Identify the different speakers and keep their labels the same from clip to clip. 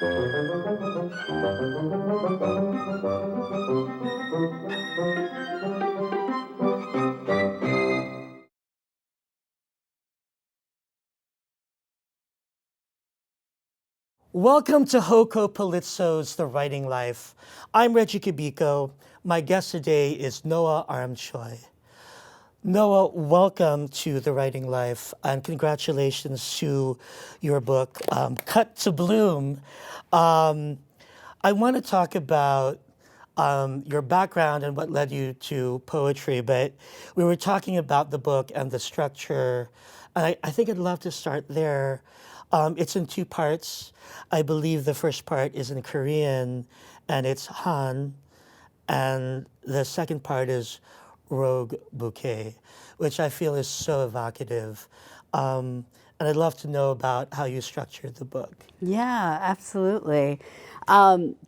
Speaker 1: Welcome to HoCoPoLitSo's The Writing Life. I'm Regie Cabico. My guest today is Noah Arhm Choi. Noah, welcome to The Writing Life, and congratulations to your book, Cut to Bloom. I want to talk about your background and what led you to poetry, but we were talking about the book and the structure, and I think I'd love to start there. It's in two parts. I believe the first part is in Korean, and it's Han, and the second part is Rogue Bouquet, which I feel is so evocative. And I'd love to know about how you structured the book.
Speaker 2: Yeah, absolutely.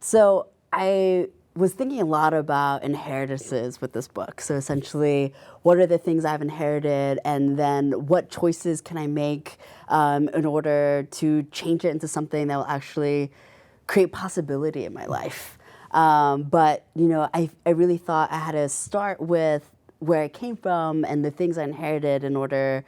Speaker 2: So I was thinking a lot about inheritances with this book. So essentially, what are the things I've inherited, and then what choices can I make in order to change it into something that will actually create possibility in my life. But I really thought I had to start with where I came from and the things I inherited in order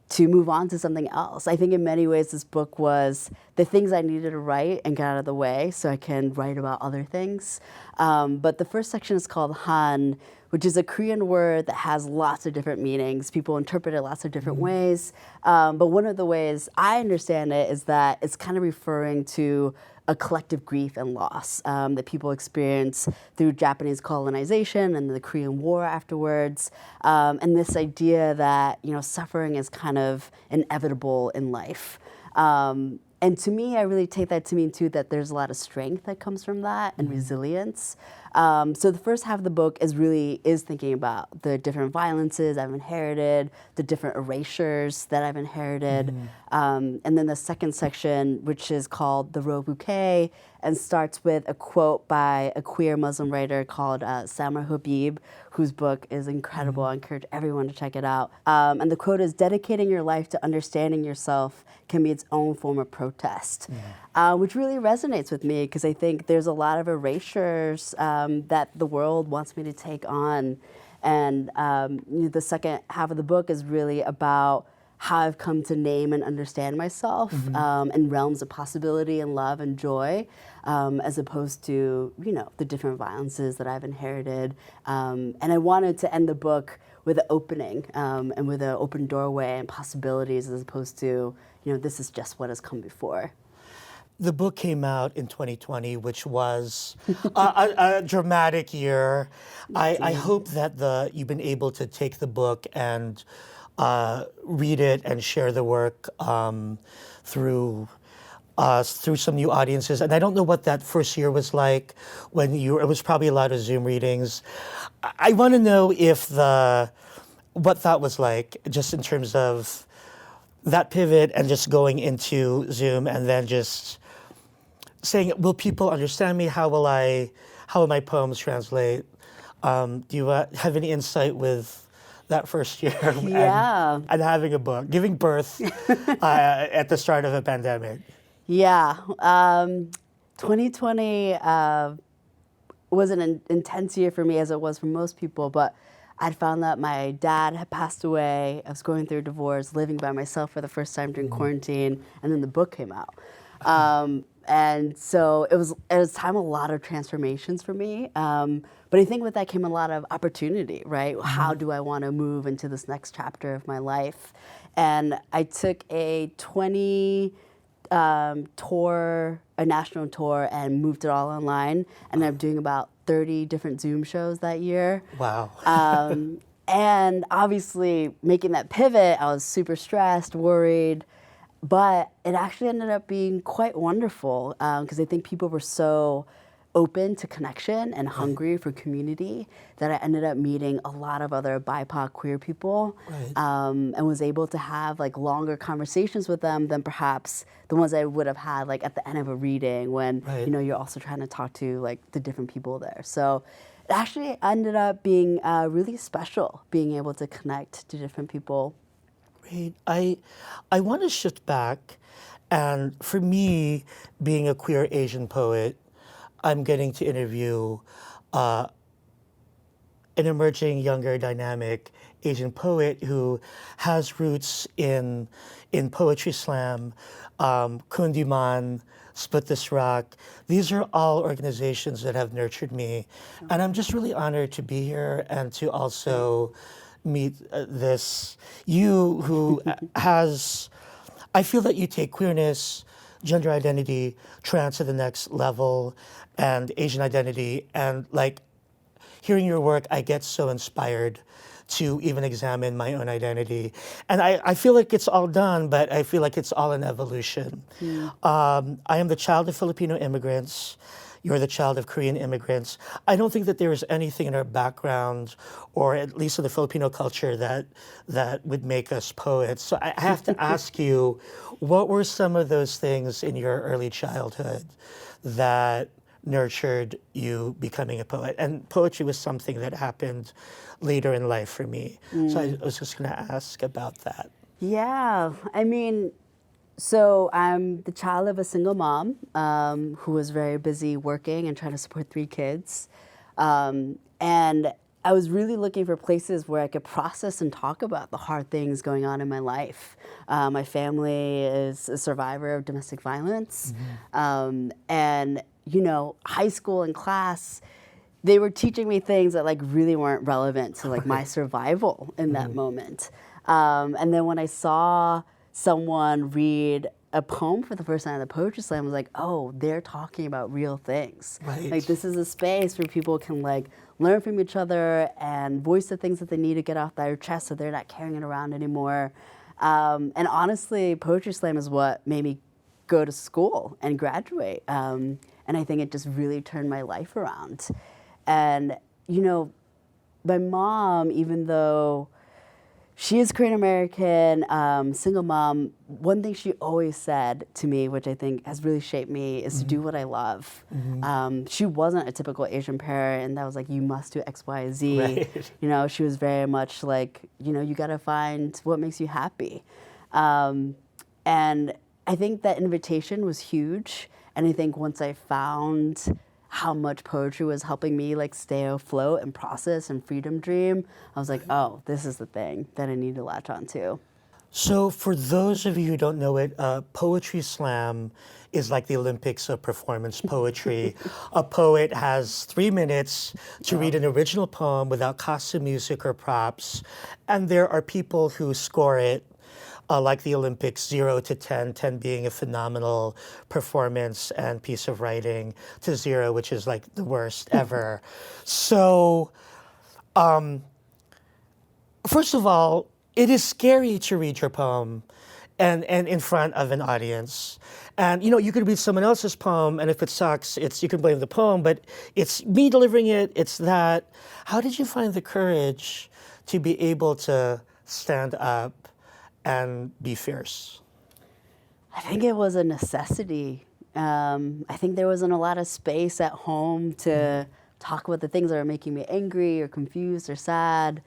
Speaker 2: to move on to something else. I think in many ways this book was the things I needed to write and get out of the way so I can write about other things. But the first section is called Han, which is a Korean word that has lots of different meanings. People interpret it lots of different ways. But one of the ways I understand it is that it's kind of referring to a collective grief and loss that people experience through Japanese colonization and the Korean War afterwards, and this idea that suffering is kind of inevitable in life. And to me, I really take that to mean too that there's a lot of strength that comes from that and resilience. So the first half of the book is thinking about the different violences I've inherited, the different erasures that I've inherited, and then the second section, which is called The Rogue Bouquet, and starts with a quote by a queer Muslim writer called Samar Habib, whose book is incredible. I encourage everyone to check it out. And the quote is, "Dedicating your life to understanding yourself can be its own form of protest," which really resonates with me because I think there's a lot of erasures that the world wants me to take on. And the second half of the book is really about how I've come to name and understand myself in realms of possibility and love and joy, as opposed to, the different violences that I've inherited. And I wanted to end the book with an opening and with an open doorway and possibilities, as opposed to, this is just what has come before.
Speaker 1: The book came out in 2020, which was a dramatic year. I hope that you've been able to take the book and read it and share the work through some new audiences. And I don't know what that first year was like when it was probably a lot of Zoom readings. I want to know what that was like, just in terms of that pivot and just going into Zoom and then just saying, will people understand me? How will my poems translate? Do you have any insight with that first year
Speaker 2: Yeah.
Speaker 1: and having a book, giving birth at the start of a pandemic?
Speaker 2: Yeah. 2020 was an intense year for me, as it was for most people, but I'd found that my dad had passed away. I was going through a divorce, living by myself for the first time during quarantine, and then the book came out. And so it was time a lot of transformations for me. But I think with that came a lot of opportunity, right? How do I want to move into this next chapter of my life? And I took a 20 tour, a national tour, and moved it all online. And I'm doing about 30 different Zoom shows that year.
Speaker 1: Wow.
Speaker 2: And obviously making that pivot, I was super stressed, worried. But it actually ended up being quite wonderful because I think people were so open to connection and hungry for community that I ended up meeting a lot of other BIPOC queer people and was able to have longer conversations with them than perhaps the ones I would have had at the end of a reading when you're also trying to talk to the different people there. So it actually ended up being really special being able to connect to different people.
Speaker 1: Great. I want to shift back And for me, being a queer Asian poet, I'm getting to interview an emerging, younger, dynamic Asian poet who has roots in poetry slam, Kundiman, Split This Rock. These are all organizations that have nurtured me, and I'm just really honored to be here and to also meet this you who has. I feel that you take queerness, gender identity, trans to the next level, and Asian identity, and like hearing your work, I get so inspired to even examine my own identity. And I feel like it's all done, but I feel like it's all an evolution. I am the child of Filipino immigrants. You're the child of Korean immigrants. I don't think that there is anything in our background, or at least in the Filipino culture, that would make us poets. So I have to ask you, what were some of those things in your early childhood that nurtured you becoming a poet? And poetry was something that happened later in life for me. So I was just going to ask about that.
Speaker 2: Yeah, I mean, so I'm the child of a single mom who was very busy working and trying to support 3 kids. And I was really looking for places where I could process and talk about the hard things going on in my life. My family is a survivor of domestic violence. And, you know, high school and class, they were teaching me things that like really weren't relevant to like my survival in that moment. And then when I saw someone read a poem for the first time at the Poetry Slam, I was like, oh, they're talking about real things.
Speaker 1: Right.
Speaker 2: Like this is a space where people can like learn from each other and voice the things that they need to get off their chest so they're not carrying it around anymore. And honestly, Poetry Slam is what made me go to school and graduate. And I think it just really turned my life around. And, you know, my mom, even though she is Korean American, single mom, one thing she always said to me, which I think has really shaped me, is to do what I love. She wasn't a typical Asian parent, and that was like, you must do X, Y, Z.
Speaker 1: Right.
Speaker 2: You know, she was very much like, you know, you gotta find what makes you happy. And I think that invitation was huge. And I think once I found how much poetry was helping me like stay afloat and process and freedom dream, I was like, oh, this is the thing that I need to latch on to.
Speaker 1: So for those of you who don't know it, Poetry Slam is like the Olympics of performance poetry. A poet has 3 minutes to read an original poem without costume music or props, and there are people who score it like the Olympics, 0 to 10, 10 being a phenomenal performance and piece of writing, to 0, which is like the worst ever. So, first of all, it is scary to read your poem and in front of an audience. And you know, you could read someone else's poem, and if it sucks, you can blame the poem, but it's me delivering it, it's that. How did you find the courage to be able to stand up and be fierce?
Speaker 2: I think it was a necessity. I think there wasn't a lot of space at home to talk about the things that are making me angry or confused or sad.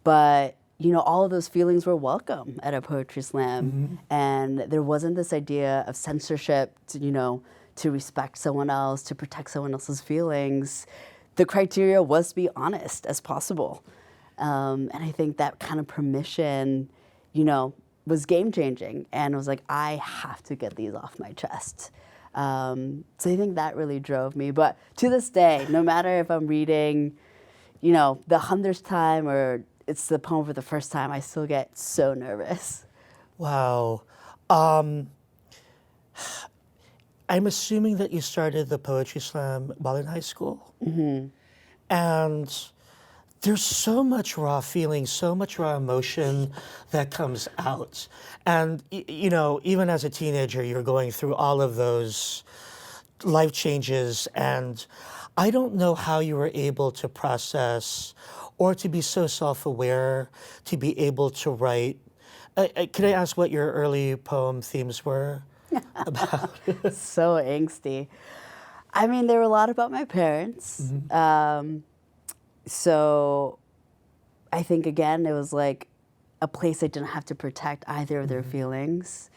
Speaker 2: But, you know, all of those feelings were welcome at a Poetry Slam. And there wasn't this idea of censorship to, you know, to respect someone else, to protect someone else's feelings. The criteria was to be honest as possible. And I think that kind of permission, you know, was game-changing, and I was like, I have to get these off my chest. So I think that really drove me. But to this day, no matter if I'm reading, you know, the 100th time or it's the poem for the first time, I still get so nervous.
Speaker 1: Wow. I'm assuming that you started the Poetry Slam while in high school. And there's so much raw feeling, so much raw emotion that comes out. And, you know, even as a teenager, you're going through all of those life changes. And I don't know how you were able to process or to be so self-aware, to be able to write. Could I ask what your early poem themes were about?
Speaker 2: So angsty. I mean, there were a lot about my parents. So I think, again, it was like a place I didn't have to protect either of their feelings.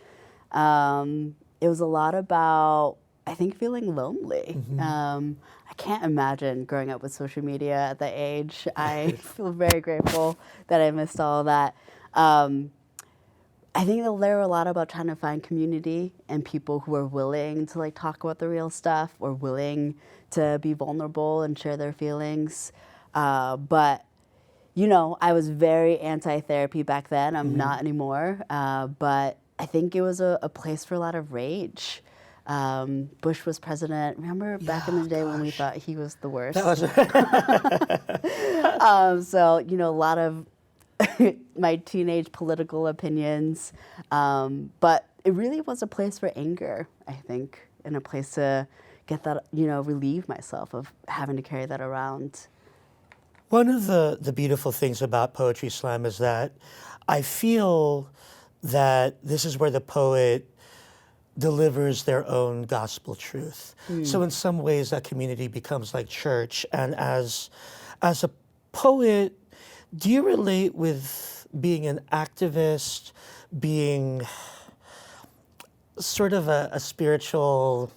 Speaker 2: it was a lot about, I think, feeling lonely. I can't imagine growing up with social media at that age. I feel very grateful that I missed all of that. I think that there were a lot about trying to find community and people who are willing to like talk about the real stuff or willing to be vulnerable and share their feelings. But you know, I was very anti-therapy back then. I'm not anymore. But I think it was a place for a lot of rage. Bush was president. Remember back in the day when we thought he was the worst?
Speaker 1: That was
Speaker 2: So, you know, a lot of my teenage political opinions. But it really was a place for anger, I think, and a place to get that, you know, relieve myself of having to carry that around.
Speaker 1: One of the beautiful things about Poetry Slam is that I feel that this is where the poet delivers their own gospel truth. So in some ways that community becomes like church. And as a poet, do you relate with being an activist, being sort of a spiritual,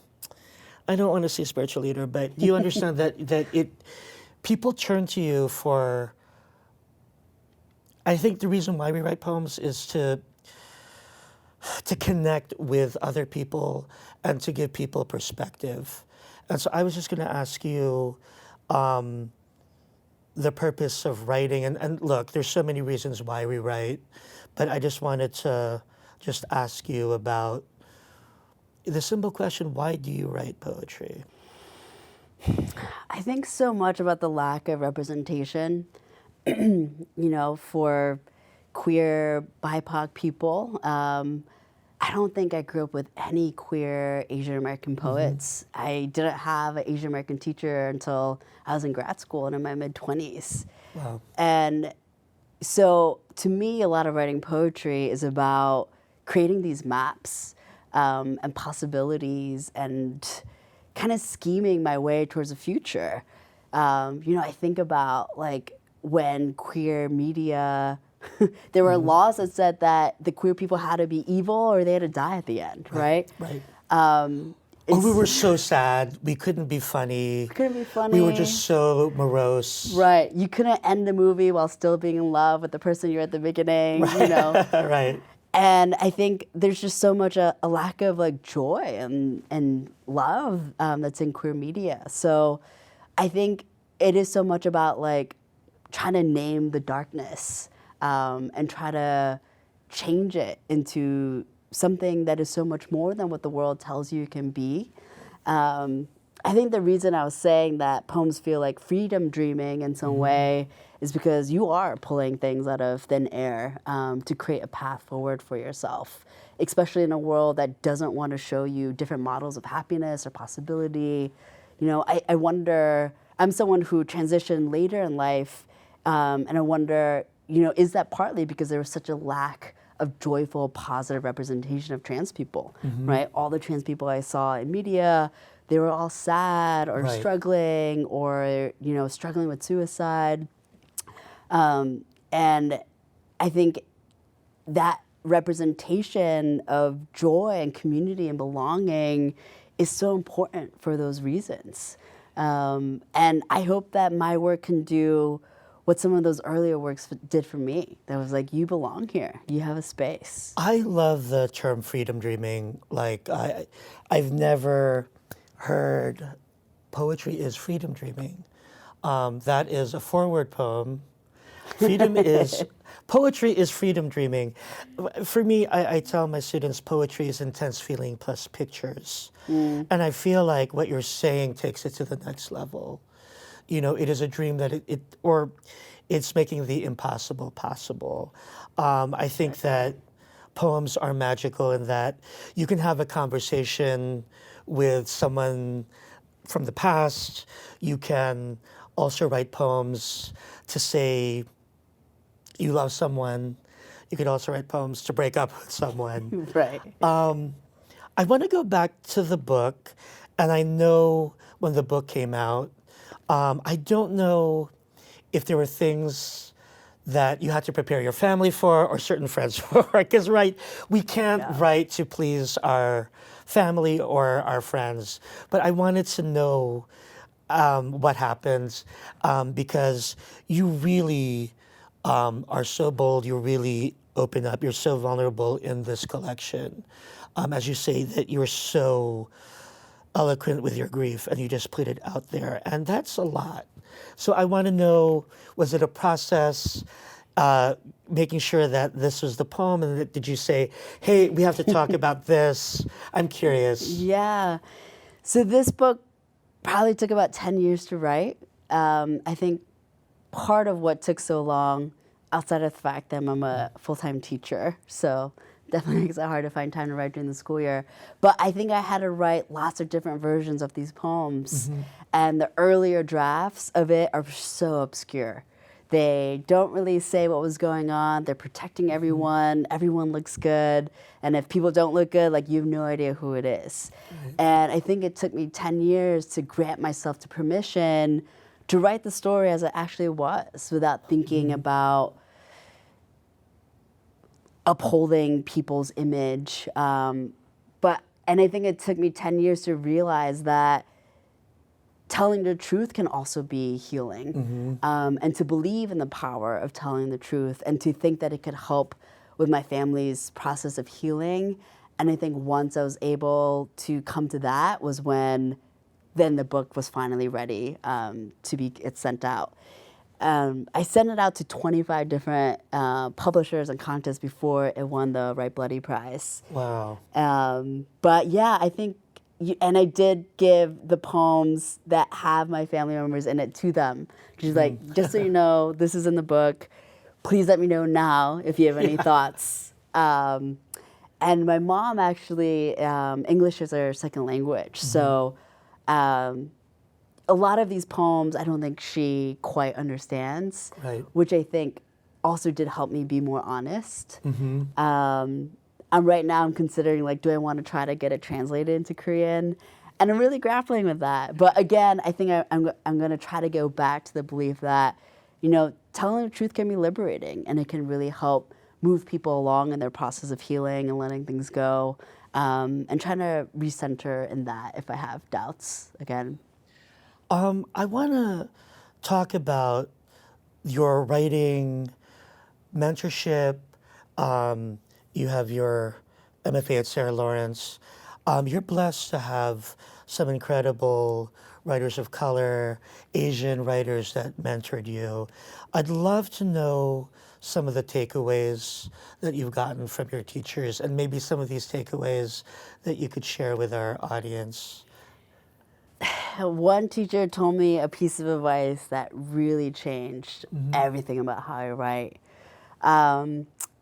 Speaker 1: I don't want to say spiritual leader, but do you understand that people turn to you for, I think the reason why we write poems is to connect with other people and to give people perspective. And so I was just going to ask you the purpose of writing. And look, there's so many reasons why we write, but I just wanted to just ask you about the simple question, why do you write poetry?
Speaker 2: I think so much about the lack of representation, you know, for queer BIPOC people. I don't think I grew up with any queer Asian American poets. I didn't have an Asian American teacher until I was in grad school and in my mid-20s.
Speaker 1: Wow.
Speaker 2: And so to me, a lot of writing poetry is about creating these maps and possibilities and kind of scheming my way towards the future. You know, I think about like when queer media, there were laws that said that the queer people had to be evil or they had to die at the end, right?
Speaker 1: Right. We were so sad. We couldn't be funny.
Speaker 2: Couldn't be funny.
Speaker 1: We were just so morose.
Speaker 2: Right. You couldn't end the movie while still being in love with the person you're at the beginning, you know?
Speaker 1: Right.
Speaker 2: And I think there's just so much a lack of like joy and love that's in queer media. So I think it is so much about like trying to name the darkness and try to change it into something that is so much more than what the world tells you it can be. I think the reason I was saying that poems feel like freedom dreaming in some way is because you are pulling things out of thin air to create a path forward for yourself, especially in a world that doesn't want to show you different models of happiness or possibility. You know, I wonder, I'm someone who transitioned later in life, and I wonder, you know, is that partly because there was such a lack of joyful, positive representation of trans people, right? All the trans people I saw in media, they were all sad or struggling or, you know, struggling with suicide. And I think that representation of joy and community and belonging is so important for those reasons. And I hope that my work can do what some of those earlier works did for me. That was like, you belong here. You have a space.
Speaker 1: I love the term freedom dreaming. Like, I've never heard poetry is freedom dreaming. That is a four-word poem. Poetry is freedom dreaming. For me, I tell my students poetry is intense feeling plus pictures. And I feel like what you're saying takes it to the next level. You know, it is a dream that it's making the impossible possible. I think that poems are magical in that you can have a conversation with someone from the past. You can also write poems to say you love someone. You could also write poems to break up with someone.
Speaker 2: Right.
Speaker 1: I want to go back to the book, and I know when the book came out, I don't know if there were things that you had to prepare your family for or certain friends for? Because, right, we can't write to please our family or our friends. But I wanted to know what happens because you really are so bold, you really open up, you're so vulnerable in this collection. As you say, that you're so eloquent with your grief and you just put it out there. And that's a lot. So I want to know, was it a process making sure that this was the poem? And did you say, hey, we have to talk about this? I'm curious.
Speaker 2: Yeah. So this book probably took about 10 years to write. I think part of what took so long, outside of the fact that I'm a full-time teacher, so definitely makes it hard to find time to write during the school year. But I think I had to write lots of different versions of these poems. And the earlier drafts of it are so obscure. They don't really say what was going on. They're protecting everyone. Everyone looks good. And if people don't look good, like, you have no idea who it is. And I think it took me 10 years to grant myself the permission to write the story as it actually was without thinking about upholding people's image. And I think it took me 10 years to realize that telling the truth can also be healing, and to believe in the power of telling the truth and to think that it could help with my family's process of healing. And I think once I was able to come to that was when then the book was finally ready to be sent out. I sent it out to 25 different publishers and contests before it won the Write Bloody Prize.
Speaker 1: Wow.
Speaker 2: But yeah, I think, and I did give the poems that have my family members in it to them. She's like, just so you know, this is in the book. Please let me know now if you have any thoughts. And my mom actually, English is her second language. So a lot of these poems, I don't think she quite understands, which I think also did help me be more honest. Right now I'm considering, like, do I want to try to get it translated into Korean? And I'm really grappling with that. But again, I think I'm going to try to go back to the belief that, you know, telling the truth can be liberating and it can really help move people along in their process of healing and letting things go, and trying to recenter in that if I have doubts again.
Speaker 1: I want to talk about your writing mentorship. You have your MFA at Sarah Lawrence. You're blessed to have some incredible writers of color, Asian writers that mentored you. I'd love to know some of the takeaways that you've gotten from your teachers and maybe some of these takeaways that you could share with our audience.
Speaker 2: One teacher told me a piece of advice that really changed everything about how I write.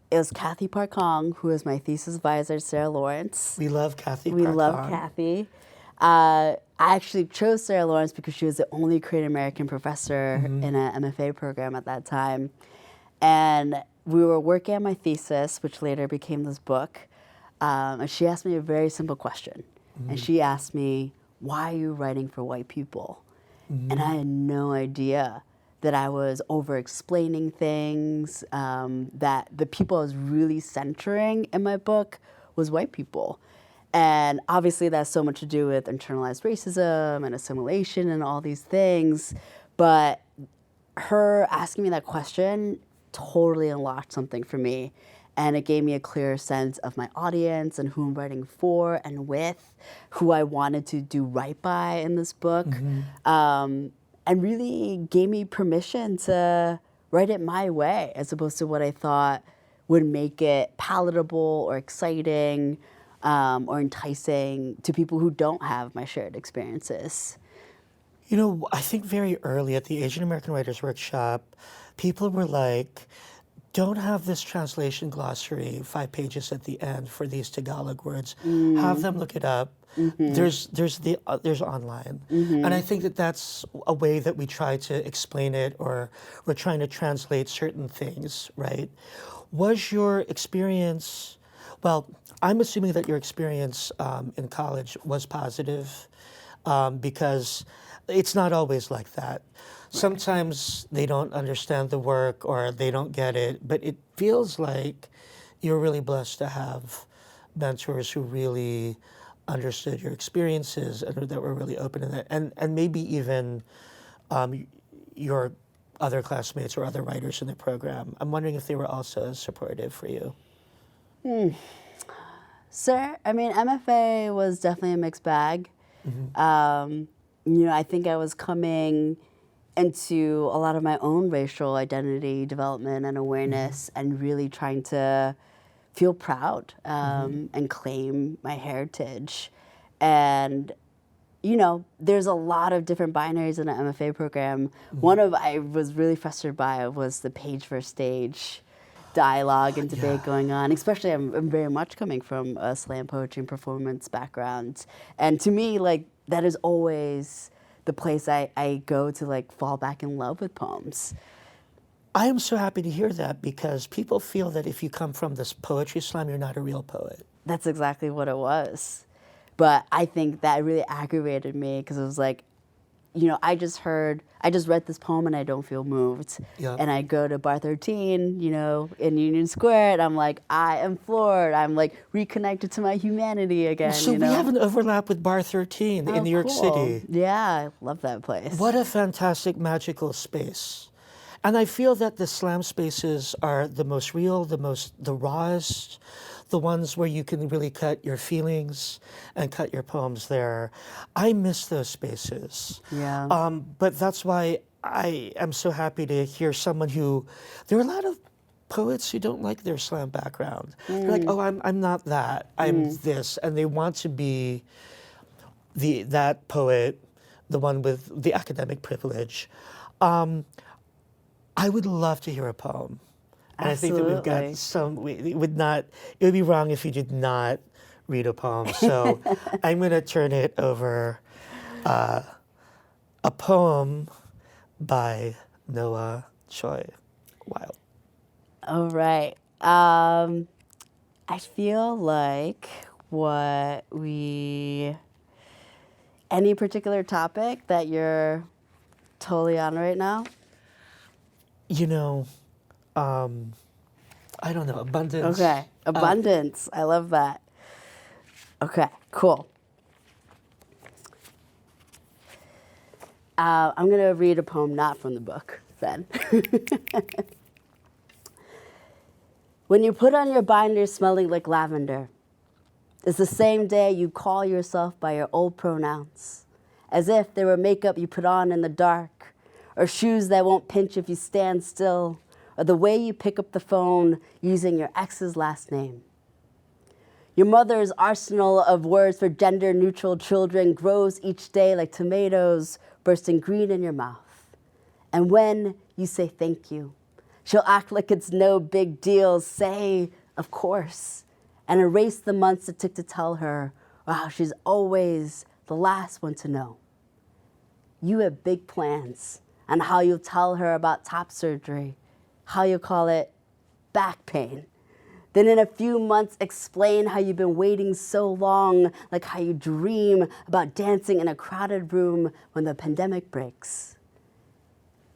Speaker 2: It was Kathy Park Hong, who was my thesis advisor at Sarah Lawrence.
Speaker 1: We love Kathy
Speaker 2: We
Speaker 1: Park
Speaker 2: love
Speaker 1: Hong.
Speaker 2: Kathy. I actually chose Sarah Lawrence because she was the only Korean-American professor in an MFA program at that time. And we were working on my thesis, which later became this book. And she asked me a very simple question. And she asked me, why are you writing for white people? And I had no idea that I was over-explaining things, that the people I was really centering in my book was white people. And obviously that's so much to do with internalized racism and assimilation and all these things. But her asking me that question totally unlocked something for me. And it gave me a clearer sense of my audience and who I'm writing for and with, who I wanted to do right by in this book. And really gave me permission to write it my way as opposed to what I thought would make it palatable or exciting or enticing to people who don't have my shared experiences.
Speaker 1: You know, I think very early at the Asian American Writers Workshop, people were like, don't have this translation glossary, 5 pages at the end for these Tagalog words. Have them look it up. There's online. And I think that that's a way that we try to explain it, or we're trying to translate certain things, right? Was your experience, well, I'm assuming that your experience in college was positive. because it's not always like that. Sometimes they don't understand the work or they don't get it, but it feels like you're really blessed to have mentors who really understood your experiences and that were really open to that, and maybe even your other classmates or other writers in the program. I'm wondering if they were also as supportive for you.
Speaker 2: Sir, I mean, MFA was definitely a mixed bag. You know, I think I was coming into a lot of my own racial identity development and awareness and really trying to feel proud and claim my heritage. And, you know, there's a lot of different binaries in the MFA program. One of I was really frustrated by was the page versus stage dialogue and debate going on, especially I'm very much coming from a slam poetry and performance background. And to me, like, that is always the place I go to, like, fall back in love with poems.
Speaker 1: I am so happy to hear that because people feel that if you come from this poetry slam, you're not a real poet.
Speaker 2: That's exactly what it was. But I think that really aggravated me because it was like, you know, I just read this poem and I don't feel moved.
Speaker 1: Yeah.
Speaker 2: And I go to Bar 13, you know, in Union Square, and I'm like, I am floored. I'm like reconnected to my humanity again.
Speaker 1: So
Speaker 2: you know?
Speaker 1: we have an overlap with Bar 13 in New York City.
Speaker 2: Yeah, I love that place.
Speaker 1: What a fantastic, magical space. And I feel that the slam spaces are the most real, the rawest, the ones where you can really cut your feelings and cut your poems there. I miss those spaces.
Speaker 2: Yeah.
Speaker 1: But that's why I am so happy to hear someone there are a lot of poets who don't like their slam background. They're like, oh, I'm not that, I'm this. And they want to be that poet, the one with the academic privilege. I would love to hear a poem. And
Speaker 2: Absolutely.
Speaker 1: I think that we've got some, it would be wrong if you did not read a poem. So I'm going to turn it over, a poem by Noah Choi. Wow.
Speaker 2: All right. I feel like any particular topic that you're totally on right now?
Speaker 1: You know, I don't know, abundance.
Speaker 2: Okay, abundance. I love that. Okay, cool. I'm going to read a poem not from the book then. When you put on your binder smelling like lavender, it's the same day you call yourself by your old pronouns, as if they were makeup you put on in the dark, or shoes that won't pinch if you stand still, or the way you pick up the phone using your ex's last name. Your mother's arsenal of words for gender-neutral children grows each day like tomatoes bursting green in your mouth. And when you say thank you, she'll act like it's no big deal, say, of course, and erase the months it took to tell her, or how she's always the last one to know. You have big plans on how you'll tell her about top surgery, how you'll call it back pain. Then in a few months, explain how you've been waiting so long, like how you dream about dancing in a crowded room when the pandemic breaks.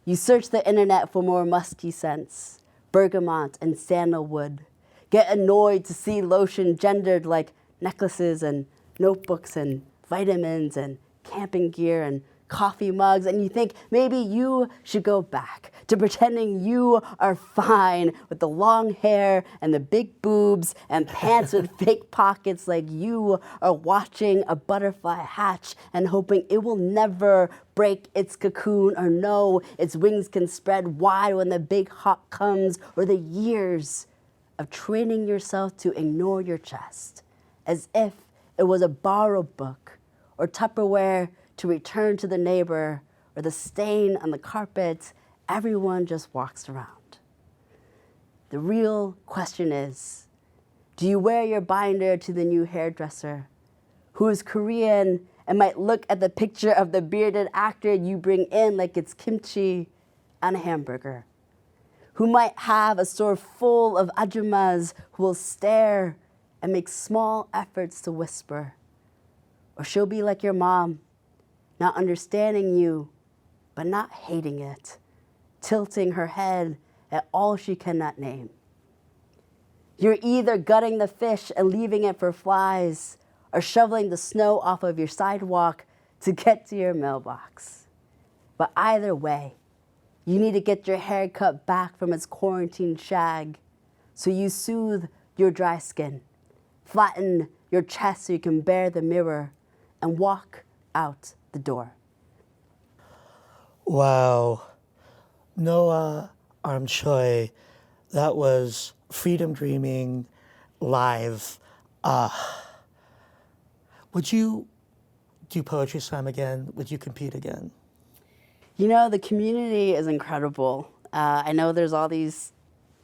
Speaker 2: You search the internet for more musky scents, bergamot and sandalwood. Get annoyed to see lotion gendered like necklaces and notebooks and vitamins and camping gear and coffee mugs, and you think maybe you should go back to pretending you are fine with the long hair and the big boobs and pants with fake pockets, like you are watching a butterfly hatch and hoping it will never break its cocoon or know its wings can spread wide when the big hawk comes, or the years of training yourself to ignore your chest as if it was a borrowed book or Tupperware to return to the neighbor, or the stain on the carpet everyone just walks around. The real question is, do you wear your binder to the new hairdresser who is Korean and might look at the picture of the bearded actor you bring in like it's kimchi on a hamburger, who might have a store full of ajumas who will stare and make small efforts to whisper, or she'll be like your mom, not understanding you, but not hating it, tilting her head at all she cannot name. You're either gutting the fish and leaving it for flies, or shoveling the snow off of your sidewalk to get to your mailbox. But either way, you need to get your hair cut back from its quarantine shag, so you soothe your dry skin, flatten your chest so you can bear the mirror, and walk out the door.
Speaker 1: Wow. Noah Arhm Choi, that was Freedom Dreaming live. Would you do Poetry Slam again? Would you compete again?
Speaker 2: You know, the community is incredible. I know there's all these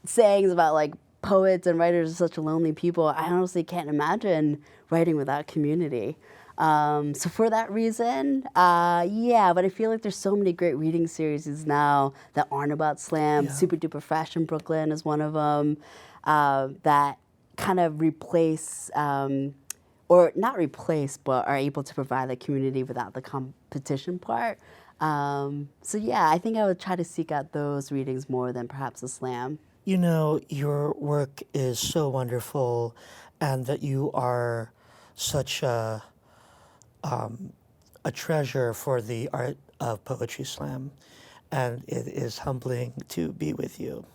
Speaker 2: sayings about like poets and writers are such lonely people. I honestly can't imagine writing without community. So for that reason, yeah, but I feel like there's so many great reading series now that aren't about slam.
Speaker 1: Yeah.
Speaker 2: Super Duper Fresh in Brooklyn is one of them that kind of replace, or not replace, but are able to provide the community without the competition part. So yeah, I think I would try to seek out those readings more than perhaps a slam.
Speaker 1: You know, your work is so wonderful, and that you are such a treasure for the art of Poetry Slam, and it is humbling to be with you.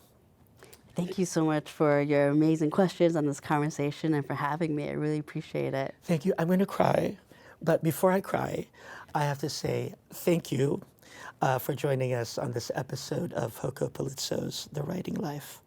Speaker 2: Thank you so much for your amazing questions on this conversation and for having me. I really appreciate it.
Speaker 1: Thank you. I'm going to cry, but before I cry, I have to say thank you for joining us on this episode of HoCoPoLitSo's The Writing Life.